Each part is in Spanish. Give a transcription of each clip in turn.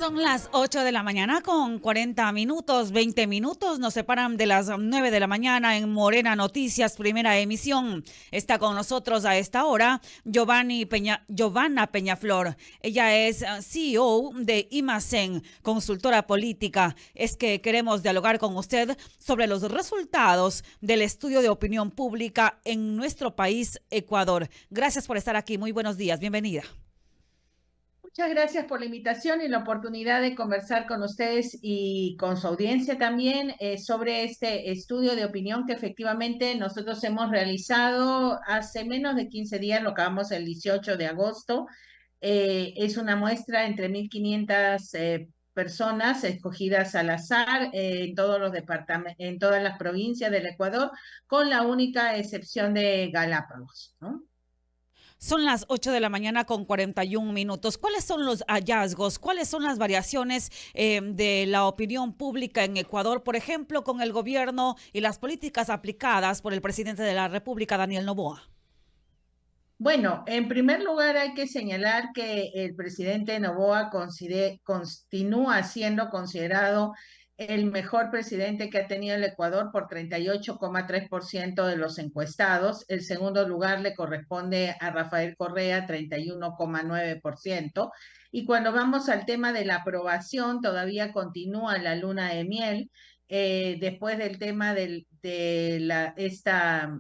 Son las 8 de la mañana con 40 minutos, 20 minutos. Nos separan de las 9 de la mañana en Morena Noticias, primera emisión. Está con nosotros a esta hora Giovanna Peñaflor. Ella es CEO de Imacen, consultora política. Es que queremos dialogar con usted sobre los resultados del estudio de opinión pública en nuestro país, Ecuador. Gracias por estar aquí. Muy buenos días. Bienvenida. Muchas gracias por la invitación y la oportunidad de conversar con ustedes y con su audiencia también sobre este estudio de opinión que efectivamente nosotros hemos realizado hace menos de 15 días, lo acabamos el 18 de agosto. Es una muestra entre 1.500 personas escogidas al azar en todos los departamentos, en todas las provincias del Ecuador, con la única excepción de Galápagos, ¿no? Son las 8 de la mañana con 41 minutos. ¿Cuáles son los hallazgos? ¿Cuáles son las variaciones de la opinión pública en Ecuador, por ejemplo, con el gobierno y las políticas aplicadas por el presidente de la República, Daniel Noboa? Bueno, en primer lugar hay que señalar que el presidente Noboa continúa siendo considerado el mejor presidente que ha tenido el Ecuador por 38,3% de los encuestados. El segundo lugar le corresponde a Rafael Correa, 31,9%. Y cuando vamos al tema de la aprobación, todavía continúa la luna de miel. Después del tema esta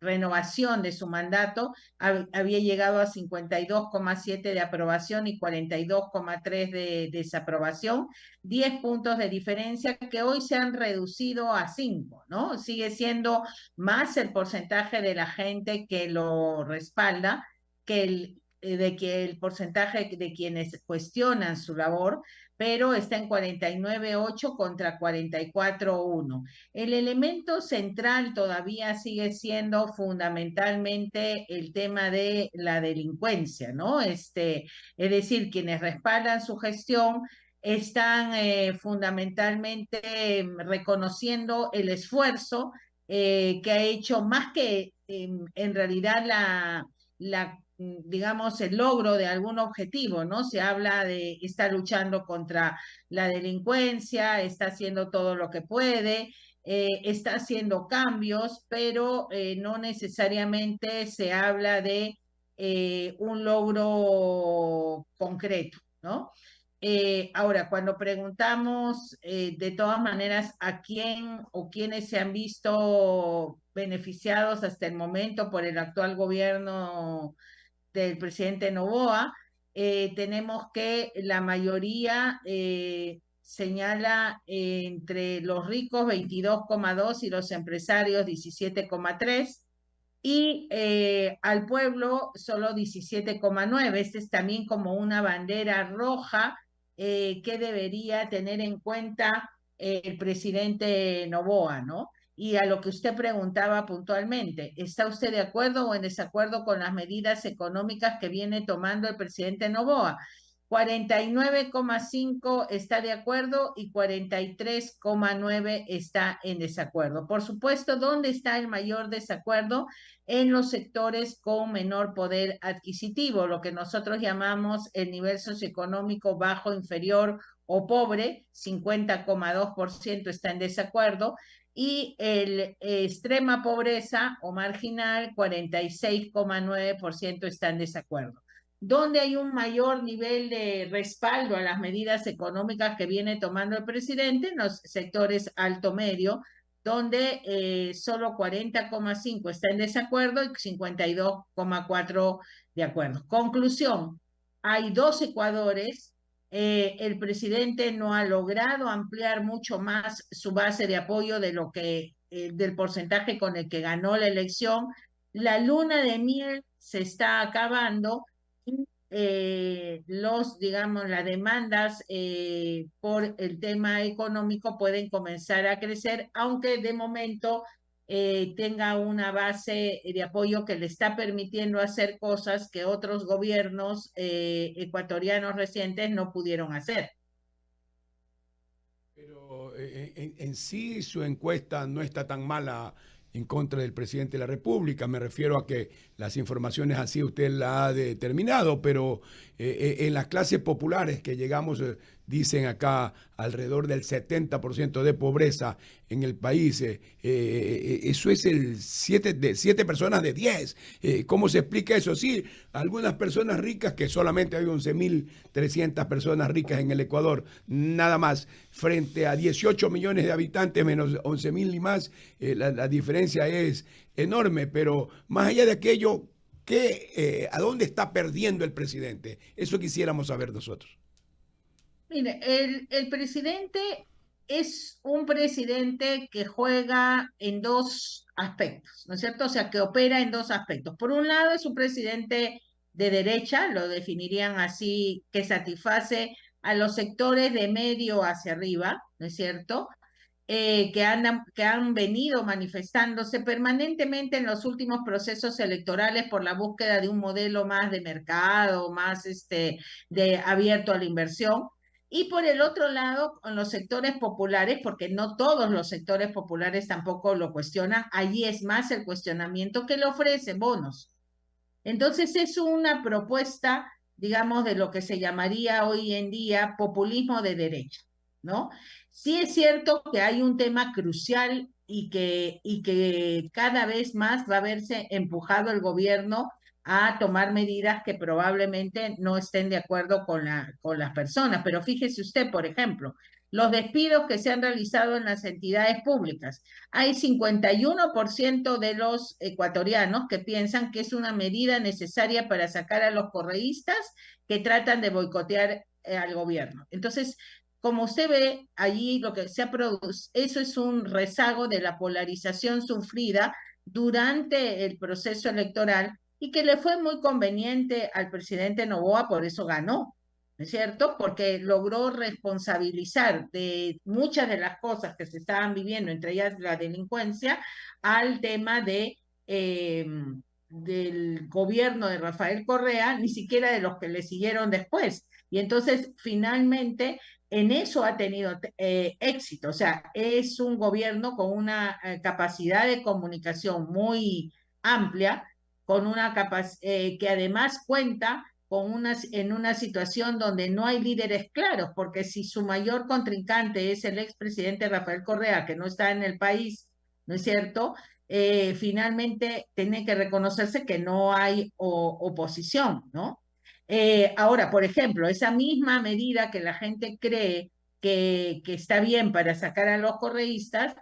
renovación de su mandato, había llegado a 52,7 de aprobación y 42,3 de desaprobación, 10 puntos de diferencia que hoy se han reducido a 5, ¿no? Sigue siendo más el porcentaje de la gente que lo respalda que el porcentaje de quienes cuestionan su labor, pero está en 49,8 contra 44,1. El elemento central todavía sigue siendo fundamentalmente el tema de la delincuencia, ¿no? Es decir, quienes respaldan su gestión están fundamentalmente reconociendo el esfuerzo que ha hecho más que en realidad digamos, el logro de algún objetivo, ¿no? Se habla de, está luchando contra la delincuencia, está haciendo todo lo que puede, está haciendo cambios, pero no necesariamente se habla de un logro concreto, ¿no? Ahora, cuando preguntamos de todas maneras a quién o quiénes se han visto beneficiados hasta el momento por el actual gobierno del presidente Noboa, tenemos que la mayoría señala entre los ricos 22,2 y los empresarios 17,3 y al pueblo solo 17,9. Este es también como una bandera roja que debería tener en cuenta el presidente Noboa, ¿no? Y a lo que usted preguntaba puntualmente, ¿está usted de acuerdo o en desacuerdo con las medidas económicas que viene tomando el presidente Noboa? 49,5 está de acuerdo y 43,9 está en desacuerdo. Por supuesto, ¿dónde está el mayor desacuerdo? En los sectores con menor poder adquisitivo, lo que nosotros llamamos el nivel socioeconómico bajo, inferior o pobre, 50,2% está en desacuerdo, y el extrema pobreza o marginal, 46,9% está en desacuerdo. Donde hay un mayor nivel de respaldo a las medidas económicas que viene tomando el presidente, en los sectores alto-medio, donde solo 40,5 está en desacuerdo y 52,4 de acuerdo. Conclusión, hay dos Ecuadores. El presidente no ha logrado ampliar mucho más su base de apoyo de lo que del porcentaje con el que ganó la elección. La luna de miel se está acabando y digamos, las demandas por el tema económico pueden comenzar a crecer, aunque de momento tenga una base de apoyo que le está permitiendo hacer cosas que otros gobiernos ecuatorianos recientes no pudieron hacer. Pero en sí su encuesta no está tan mala en contra del presidente de la República. Me refiero a que las informaciones así usted la ha determinado, pero en las clases populares que llegamos dicen acá alrededor del 70% de pobreza en el país. Eso es el 7 personas de 10. ¿Cómo se explica eso? Sí, algunas personas ricas, que solamente hay 11.300 personas ricas en el Ecuador, nada más, frente a 18 millones de habitantes, menos 11.000 y más, la diferencia es enorme, pero más allá de aquello, ¿a dónde está perdiendo el presidente? Eso quisiéramos saber nosotros. Mire, el presidente es un presidente que juega en dos aspectos, ¿no es cierto? O sea, que opera en dos aspectos. Por un lado, es un presidente de derecha, lo definirían así, que satisface a los sectores de medio hacia arriba, ¿no es cierto? Que han venido manifestándose permanentemente en los últimos procesos electorales por la búsqueda de un modelo más de mercado, más de abierto a la inversión. Y por el otro lado, con los sectores populares, porque no todos los sectores populares tampoco lo cuestionan, allí es más el cuestionamiento que le ofrece bonos. Entonces es una propuesta, digamos, de lo que se llamaría hoy en día populismo de derecha, ¿no? Sí es cierto que hay un tema crucial y que cada vez más va a verse empujado el gobierno a tomar medidas que probablemente no estén de acuerdo con las personas. Pero fíjese usted, por ejemplo, los despidos que se han realizado en las entidades públicas. Hay 51% de los ecuatorianos que piensan que es una medida necesaria para sacar a los correístas que tratan de boicotear al gobierno. Entonces, como usted ve, allí lo que se ha producido, eso es un rezago de la polarización sufrida durante el proceso electoral y que le fue muy conveniente al presidente Noboa, por eso ganó, ¿no es cierto? Porque logró responsabilizar de muchas de las cosas que se estaban viviendo, entre ellas la delincuencia, al tema del gobierno de Rafael Correa, ni siquiera de los que le siguieron después. Y entonces, finalmente, en eso ha tenido éxito. O sea, es un gobierno con una capacidad de comunicación muy amplia, con una que además cuenta en una situación donde no hay líderes claros, porque si su mayor contrincante es el expresidente Rafael Correa, que no está en el país, ¿no es cierto? Finalmente tiene que reconocerse que no hay oposición, ¿no? Ahora, por ejemplo, esa misma medida que la gente cree que está bien para sacar a los correístas,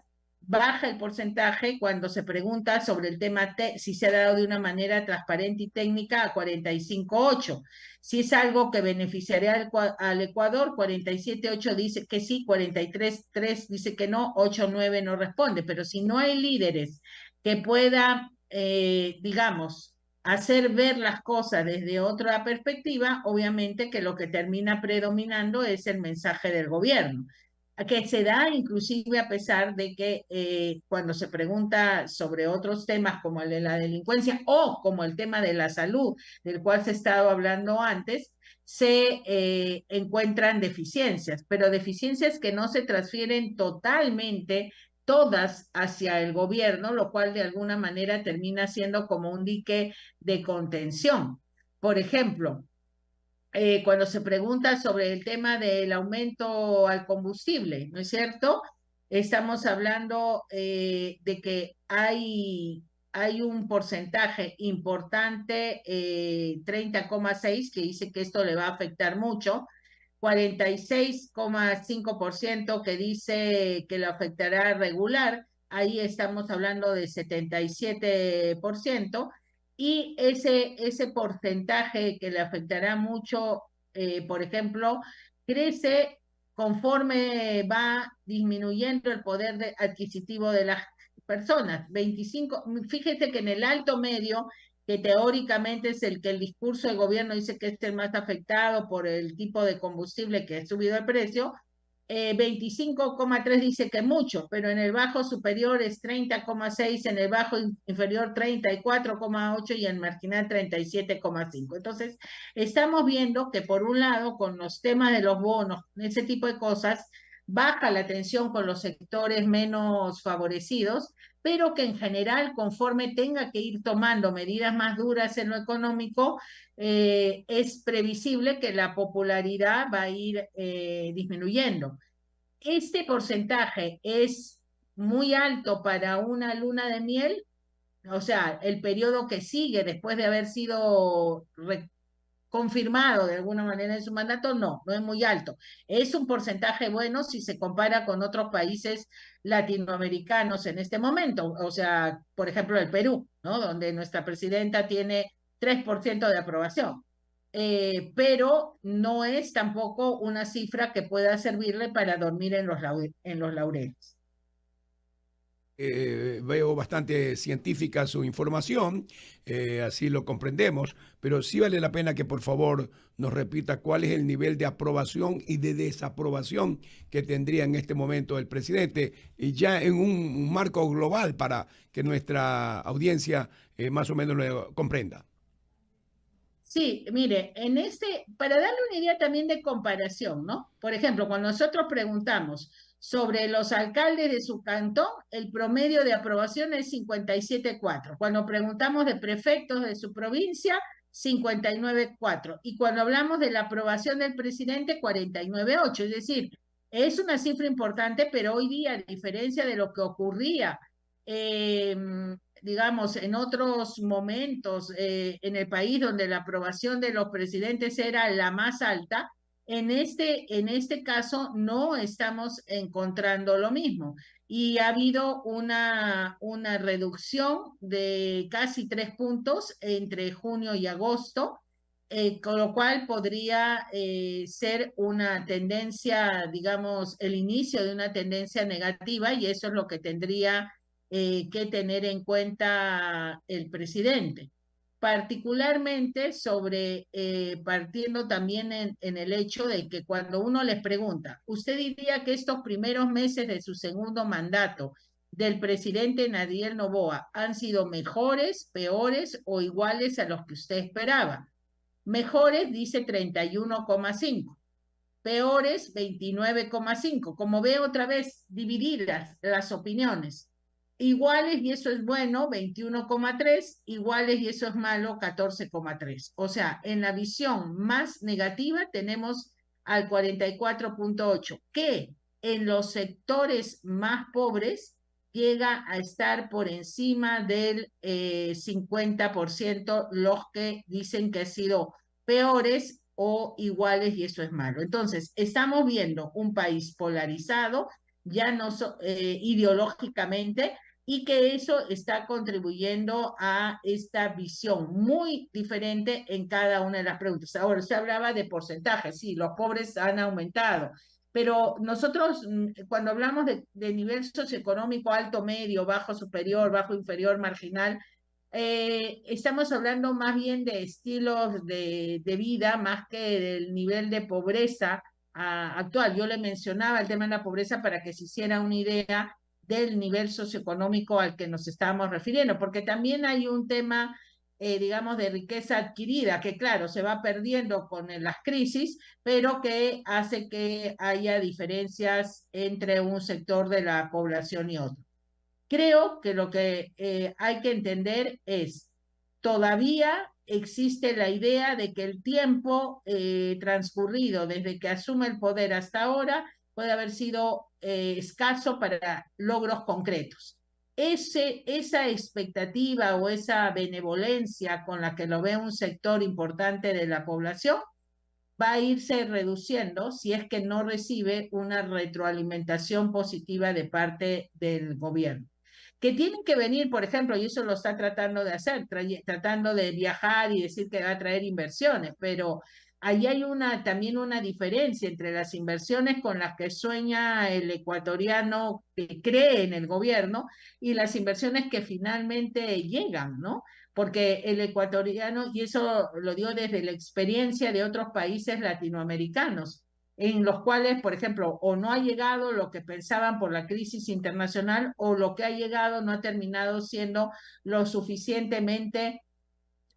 baja el porcentaje cuando se pregunta sobre el tema si se ha dado de una manera transparente y técnica a 45,8. Si es algo que beneficiaría al Ecuador, 47,8 dice que sí, 43,3 dice que no, 8,9 no responde. Pero si no hay líderes que puedan, digamos, hacer ver las cosas desde otra perspectiva, obviamente que lo que termina predominando es el mensaje del gobierno, que se da inclusive a pesar de que cuando se pregunta sobre otros temas como el de la delincuencia o como el tema de la salud, del cual se ha estado hablando antes, se encuentran deficiencias, pero deficiencias que no se transfieren totalmente todas hacia el gobierno, lo cual de alguna manera termina siendo como un dique de contención. Por ejemplo, cuando se pregunta sobre el tema del aumento al combustible, ¿no es cierto? Estamos hablando de que hay un porcentaje importante, 30,6, que dice que esto le va a afectar mucho, 46,5% que dice que le afectará regular, ahí estamos hablando de 77%, y ese porcentaje que le afectará mucho, por ejemplo, crece conforme va disminuyendo el poder adquisitivo de las personas. 25, fíjese que en el alto medio, que teóricamente es el que el discurso del gobierno dice que es el más afectado por el tipo de combustible que ha subido el precio, 25,3 dice que mucho, pero en el bajo superior es 30,6, en el bajo inferior 34,8 y en marginal 37,5. Entonces, estamos viendo que por un lado, con los temas de los bonos, ese tipo de cosas, baja la tensión con los sectores menos favorecidos, pero que en general, conforme tenga que ir tomando medidas más duras en lo económico, es previsible que la popularidad va a ir disminuyendo. Este porcentaje es muy alto para una luna de miel, o sea, el periodo que sigue después de haber sido confirmado de alguna manera en su mandato, no es muy alto. Es un porcentaje bueno si se compara con otros países latinoamericanos en este momento, o sea, por ejemplo, el Perú, ¿no? Donde nuestra presidenta tiene 3% de aprobación. Pero no es tampoco una cifra que pueda servirle para dormir en los laureles. Veo bastante científica su información, así lo comprendemos, pero sí vale la pena que por favor nos repita cuál es el nivel de aprobación y de desaprobación que tendría en este momento el presidente, y ya en un marco global para que nuestra audiencia más o menos lo comprenda. Sí, mire, para darle una idea también de comparación, ¿no? Por ejemplo, cuando nosotros preguntamos sobre los alcaldes de su cantón, el promedio de aprobación es 57,4. Cuando preguntamos de prefectos de su provincia, 59,4. Y cuando hablamos de la aprobación del presidente, 49,8. Es decir, es una cifra importante, pero hoy día, a diferencia de lo que ocurría, eh, digamos, en otros momentos en el país donde la aprobación de los presidentes era la más alta, en este caso no estamos encontrando lo mismo. Y ha habido una reducción de casi 3 puntos entre junio y agosto, con lo cual podría ser una tendencia, digamos, el inicio de una tendencia negativa, y eso es lo que tendría que tener en cuenta el presidente. Particularmente partiendo también en el hecho de que cuando uno les pregunta, ¿usted diría que estos primeros meses de su segundo mandato del presidente Nadiel Noboa han sido mejores, peores o iguales a los que usted esperaba? Mejores dice 31,5, peores 29,5. Como ve otra vez divididas las opiniones. Iguales y eso es bueno, 21,3, iguales y eso es malo, 14,3. O sea, en la visión más negativa tenemos al 44,8, que en los sectores más pobres llega a estar por encima del 50% los que dicen que han sido peores o iguales y eso es malo. Entonces, estamos viendo un país polarizado, ya no ideológicamente, y que eso está contribuyendo a esta visión muy diferente en cada una de las preguntas. Ahora, se hablaba de porcentajes, sí, los pobres han aumentado, pero nosotros cuando hablamos de nivel socioeconómico alto, medio, bajo, superior, bajo, inferior, marginal, estamos hablando más bien de estilos de vida más que del nivel de pobreza actual. Yo le mencionaba el tema de la pobreza para que se hiciera una idea del nivel socioeconómico al que nos estamos refiriendo, porque también hay un tema, digamos, de riqueza adquirida, que claro, se va perdiendo con las crisis, pero que hace que haya diferencias entre un sector de la población y otro. Creo que lo que hay que entender es, todavía existe la idea de que el tiempo transcurrido desde que asume el poder hasta ahora puede haber sido escaso para logros concretos. Esa expectativa o esa benevolencia con la que lo ve un sector importante de la población va a irse reduciendo si es que no recibe una retroalimentación positiva de parte del gobierno. Que tienen que venir, por ejemplo, y eso lo está tratando de hacer, tratando de viajar y decir que va a traer inversiones, pero ahí hay también una diferencia entre las inversiones con las que sueña el ecuatoriano que cree en el gobierno y las inversiones que finalmente llegan, ¿no? Porque el ecuatoriano, y eso lo dio desde la experiencia de otros países latinoamericanos, en los cuales, por ejemplo, o no ha llegado lo que pensaban por la crisis internacional, o lo que ha llegado no ha terminado siendo lo suficientemente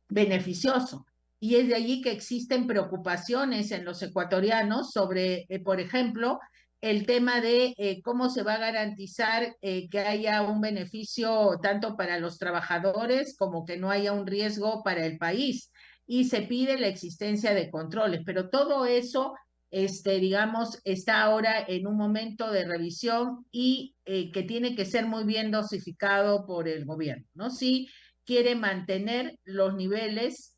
beneficioso. Y es de allí que existen preocupaciones en los ecuatorianos sobre, por ejemplo, el tema de cómo se va a garantizar que haya un beneficio tanto para los trabajadores como que no haya un riesgo para el país. Y se pide la existencia de controles, pero todo eso, digamos, está ahora en un momento de revisión y que tiene que ser muy bien dosificado por el gobierno, ¿no? Si quiere mantener los niveles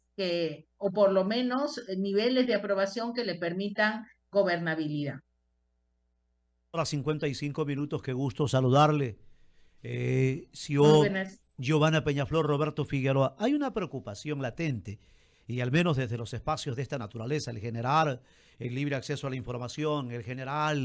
o por lo menos niveles de aprobación que le permitan gobernabilidad. A las 55 minutos, qué gusto saludarle. Muy CEO buenas. Giovanna Peñaflor, Roberto Figueroa. Hay una preocupación latente, y al menos desde los espacios de esta naturaleza, el generar el libre acceso a la información, el generar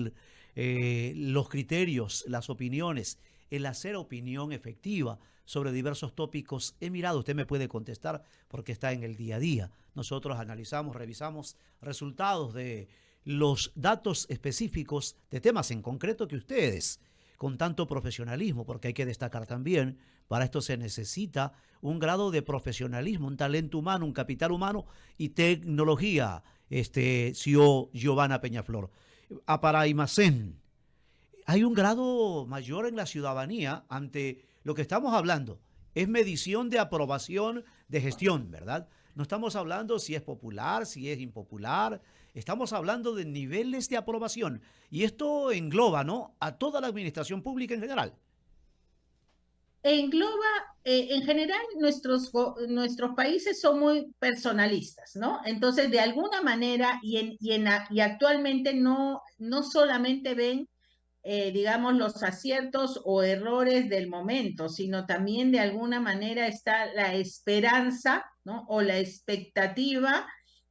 los criterios, las opiniones, el hacer opinión efectiva sobre diversos tópicos. He mirado, usted me puede contestar porque está en el día a día. Nosotros analizamos, revisamos resultados de los datos específicos de temas en concreto que ustedes, con tanto profesionalismo, porque hay que destacar también, para esto se necesita un grado de profesionalismo, un talento humano, un capital humano y tecnología, CEO Giovanna Peñaflor. Para Aymacén, hay un grado mayor en la ciudadanía ante lo que estamos hablando. Es medición de aprobación de gestión, ¿verdad? No estamos hablando si es popular, si es impopular. Estamos hablando de niveles de aprobación. Y esto engloba, ¿no?, a toda la administración pública en general. Engloba, en general, nuestros países son muy personalistas, ¿no? Entonces, de alguna manera, y actualmente no solamente ven digamos, los aciertos o errores del momento, sino también de alguna manera está la esperanza, ¿no? O la expectativa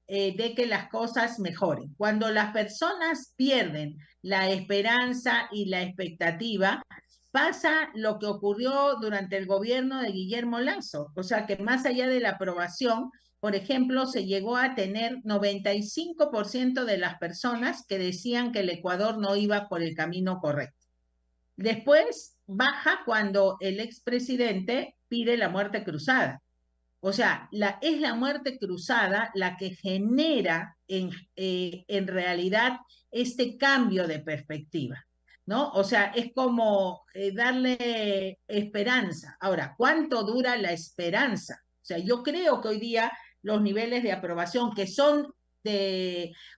de que las cosas mejoren. Cuando las personas pierden la esperanza y la expectativa, pasa lo que ocurrió durante el gobierno de Guillermo Lasso, o sea que más allá de la aprobación, por ejemplo, se llegó a tener 95% de las personas que decían que el Ecuador no iba por el camino correcto. Después baja cuando el expresidente pide la muerte cruzada. O sea, es la muerte cruzada la que genera en realidad este cambio de perspectiva, ¿no? O sea, es como darle esperanza. Ahora, ¿cuánto dura la esperanza? O sea, yo creo que hoy día los niveles de aprobación que son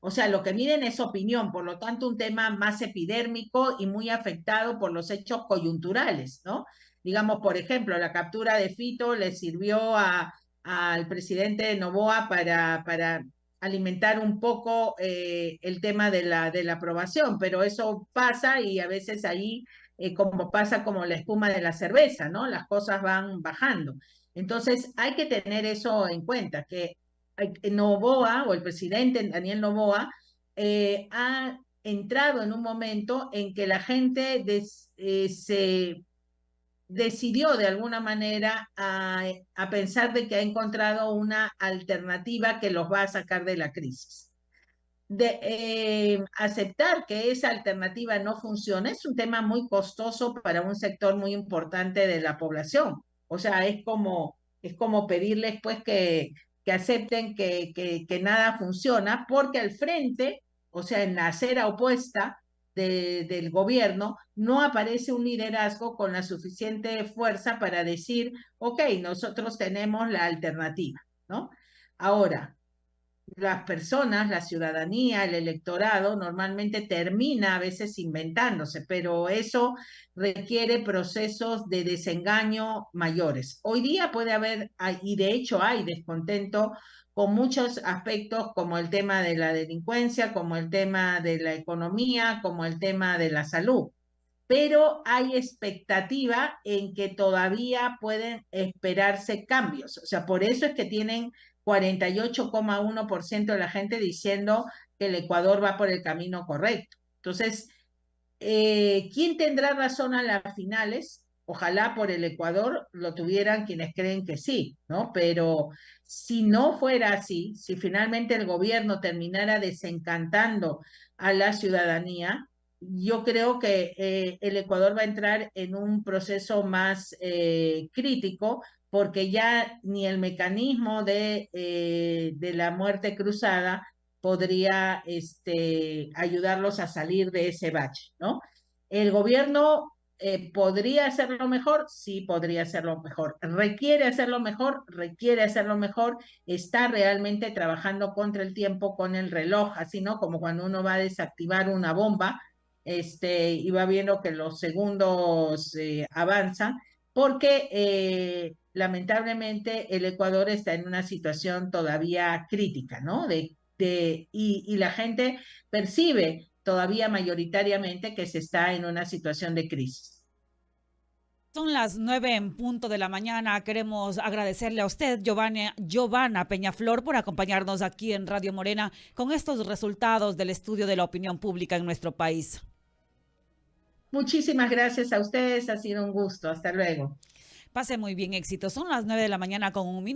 o sea, lo que miden es opinión, por lo tanto, un tema más epidérmico y muy afectado por los hechos coyunturales, ¿no? Digamos, por ejemplo, la captura de Fito le sirvió al presidente Noboa para alimentar un poco el tema de la aprobación, pero eso pasa y a veces ahí, como pasa como la espuma de la cerveza, ¿no? Las cosas van bajando. Entonces, hay que tener eso en cuenta, que Noboa o el presidente Daniel Noboa ha entrado en un momento en que la gente se decidió de alguna manera a pensar de que ha encontrado una alternativa que los va a sacar de la crisis. Aceptar que esa alternativa no funciona es un tema muy costoso para un sector muy importante de la población. O sea, es como pedirles pues que acepten que nada funciona, porque al frente, o sea, en la acera opuesta del gobierno, no aparece un liderazgo con la suficiente fuerza para decir, ok, nosotros tenemos la alternativa, ¿no? Ahora, las personas, la ciudadanía, el electorado, normalmente termina a veces inventándose, pero eso requiere procesos de desengaño mayores. Hoy día puede haber, y de hecho hay descontento con muchos aspectos como el tema de la delincuencia, como el tema de la economía, como el tema de la salud, pero hay expectativa en que todavía pueden esperarse cambios. O sea, por eso es que tienen 48,1% de la gente diciendo que el Ecuador va por el camino correcto. Entonces, ¿quién tendrá razón a las finales? Ojalá por el Ecuador lo tuvieran quienes creen que sí, ¿no? Pero si no fuera así, si finalmente el gobierno terminara desencantando a la ciudadanía, yo creo que el Ecuador va a entrar en un proceso más crítico porque ya ni el mecanismo de la muerte cruzada podría ayudarlos a salir de ese bache, ¿no? El gobierno ¿podría hacerlo mejor? Sí, podría hacerlo mejor. ¿Requiere hacerlo mejor? Requiere hacerlo mejor. Está realmente trabajando contra el tiempo con el reloj, así, ¿no? Como cuando uno va a desactivar una bomba, y va viendo que los segundos avanzan, porque lamentablemente el Ecuador está en una situación todavía crítica, ¿no? Y la gente percibe todavía mayoritariamente que se está en una situación de crisis. Son las 9 en punto de la mañana. Queremos agradecerle a usted, Giovanna Peñaflor, por acompañarnos aquí en Radio Morena con estos resultados del estudio de la opinión pública en nuestro país. Muchísimas gracias a ustedes, ha sido un gusto. Hasta luego. Pase muy bien, éxito. Son las 9 de la mañana con 1 minuto.